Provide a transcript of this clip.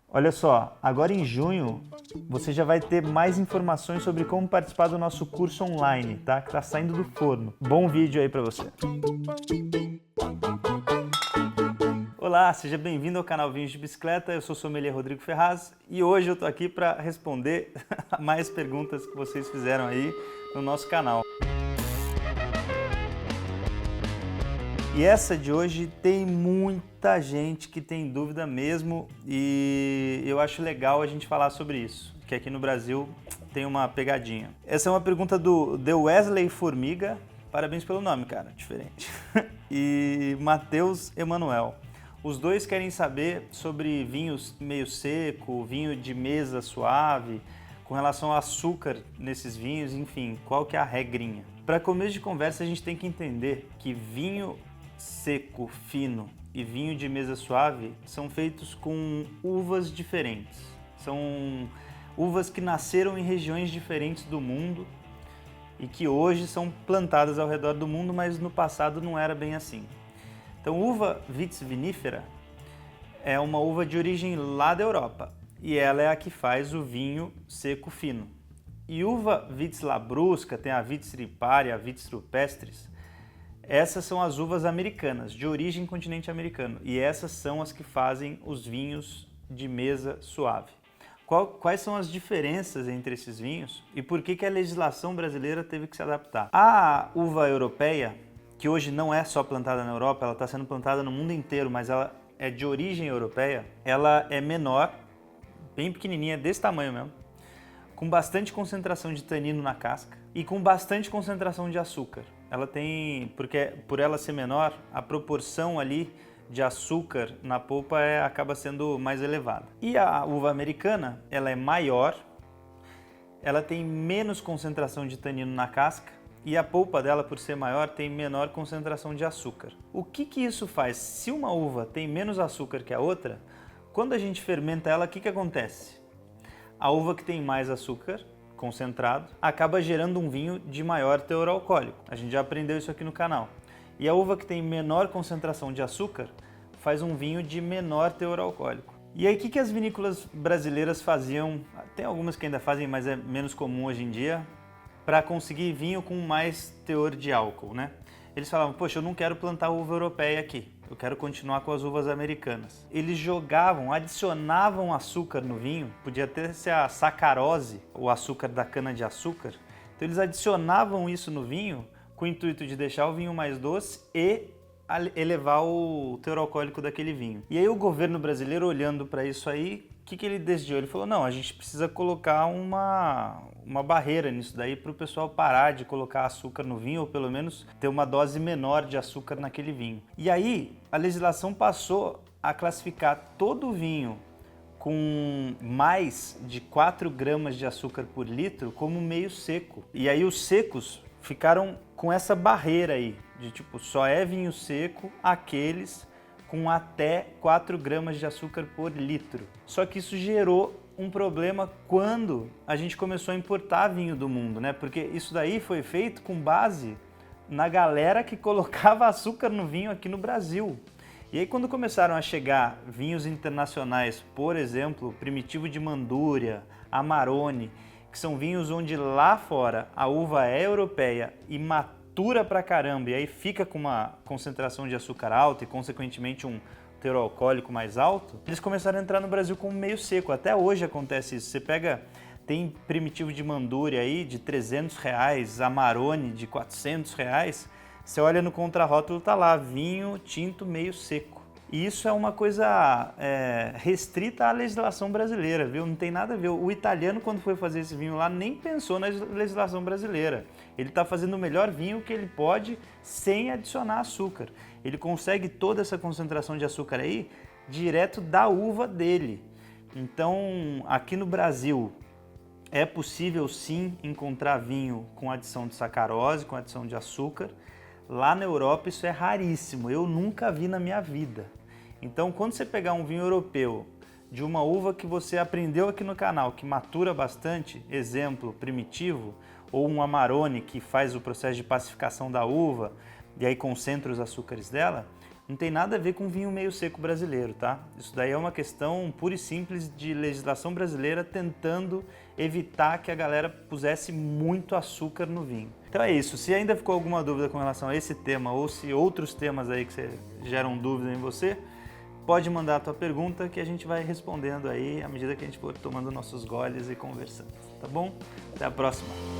Olha só, agora em junho você já vai ter mais informações sobre como participar do nosso curso online, tá? Que tá saindo do forno. Bom vídeo aí para você. Olá, seja bem-vindo ao canal Vinhos de Bicicleta. Eu sou o sommelier Rodrigo Ferraz e hoje eu tô aqui para responder mais perguntas que vocês fizeram aí no nosso canal. E essa de hoje tem muita gente que tem dúvida mesmo e eu acho legal a gente falar sobre isso, que aqui no Brasil tem uma pegadinha. Essa é uma pergunta do The Wesley Formiga, parabéns pelo nome, cara, diferente, e Matheus Emanuel. Os dois querem saber sobre vinhos meio seco, vinho de mesa suave, com relação ao açúcar nesses vinhos, enfim, qual que é a regrinha. Para começo de conversa a gente tem que entender que vinho seco, fino e vinho de mesa suave são feitos com uvas diferentes. São uvas que nasceram em regiões diferentes do mundo e que hoje são plantadas ao redor do mundo, mas no passado não era bem assim. Então, uva Vitis vinifera é uma uva de origem lá da Europa e ela é a que faz o vinho seco fino. E uva Vitis labrusca, tem a Vitis riparia, a Vitis rupestris. Essas são as uvas americanas, de origem continente americano, e essas são as que fazem os vinhos de mesa suave. Quais são as diferenças entre esses vinhos e por que a legislação brasileira teve que se adaptar? A uva europeia, que hoje não é só plantada na Europa, ela está sendo plantada no mundo inteiro, mas ela é de origem europeia, ela é menor, bem pequenininha, desse tamanho mesmo, com bastante concentração de tanino na casca e com bastante concentração de açúcar. Ela tem, porque por ela ser menor, a proporção ali de açúcar na polpa acaba sendo mais elevada. E a uva americana, ela é maior, ela tem menos concentração de tanino na casca e a polpa dela, por ser maior, tem menor concentração de açúcar. O que isso faz? Se uma uva tem menos açúcar que a outra, quando a gente fermenta ela, o que acontece? A uva que tem mais açúcar concentrado acaba gerando um vinho de maior teor alcoólico. A gente já aprendeu isso aqui no canal. E a uva que tem menor concentração de açúcar faz um vinho de menor teor alcoólico. E aí o que as vinícolas brasileiras faziam, tem algumas que ainda fazem, mas é menos comum hoje em dia, para conseguir vinho com mais teor de álcool, né? Eles falavam, poxa, eu não quero plantar uva europeia aqui, eu quero continuar com as uvas americanas. Eles jogavam, adicionavam açúcar no vinho, podia até ser a sacarose, o açúcar da cana-de-açúcar. Então eles adicionavam isso no vinho com o intuito de deixar o vinho mais doce e elevar o teor alcoólico daquele vinho. E aí o governo brasileiro, olhando para isso aí, o que ele decidiu? Ele falou, não, a gente precisa colocar uma barreira nisso daí para o pessoal parar de colocar açúcar no vinho, ou pelo menos ter uma dose menor de açúcar naquele vinho. E aí a legislação passou a classificar todo o vinho com mais de 4 gramas de açúcar por litro como meio seco. E aí os secos ficaram com essa barreira aí, de tipo, só é vinho seco aqueles com até 4 gramas de açúcar por litro. Só que isso gerou um problema quando a gente começou a importar vinho do mundo, né? Porque isso daí foi feito com base na galera que colocava açúcar no vinho aqui no Brasil. E aí quando começaram a chegar vinhos internacionais, por exemplo, Primitivo de Mandúria, Amarone, que são vinhos onde lá fora a uva é europeia e matura pra caramba, e aí fica com uma concentração de açúcar alta e consequentemente um teor alcoólico mais alto, eles começaram a entrar no Brasil como meio seco. Até hoje acontece isso. Você pega, tem Primitivo de Mandúria aí de R$300, Amarone de R$400, você olha no contrarótulo, tá lá, vinho tinto meio seco. E isso é uma coisa restrita à legislação brasileira, viu? Não tem nada a ver. O italiano, quando foi fazer esse vinho lá, nem pensou na legislação brasileira. Ele está fazendo o melhor vinho que ele pode sem adicionar açúcar. Ele consegue toda essa concentração de açúcar aí direto da uva dele. Então, aqui no Brasil, é possível sim encontrar vinho com adição de sacarose, com adição de açúcar. Lá na Europa isso é raríssimo, eu nunca vi na minha vida. Então quando você pegar um vinho europeu de uma uva que você aprendeu aqui no canal, que matura bastante, exemplo, Primitivo, ou um Amarone que faz o processo de pacificação da uva e aí concentra os açúcares dela, não tem nada a ver com vinho meio seco brasileiro, tá? Isso daí é uma questão pura e simples de legislação brasileira tentando evitar que a galera pusesse muito açúcar no vinho. Então é isso, se ainda ficou alguma dúvida com relação a esse tema ou se outros temas aí que geram dúvida em você, pode mandar a tua pergunta que a gente vai respondendo aí à medida que a gente for tomando nossos goles e conversando, tá bom? Até a próxima!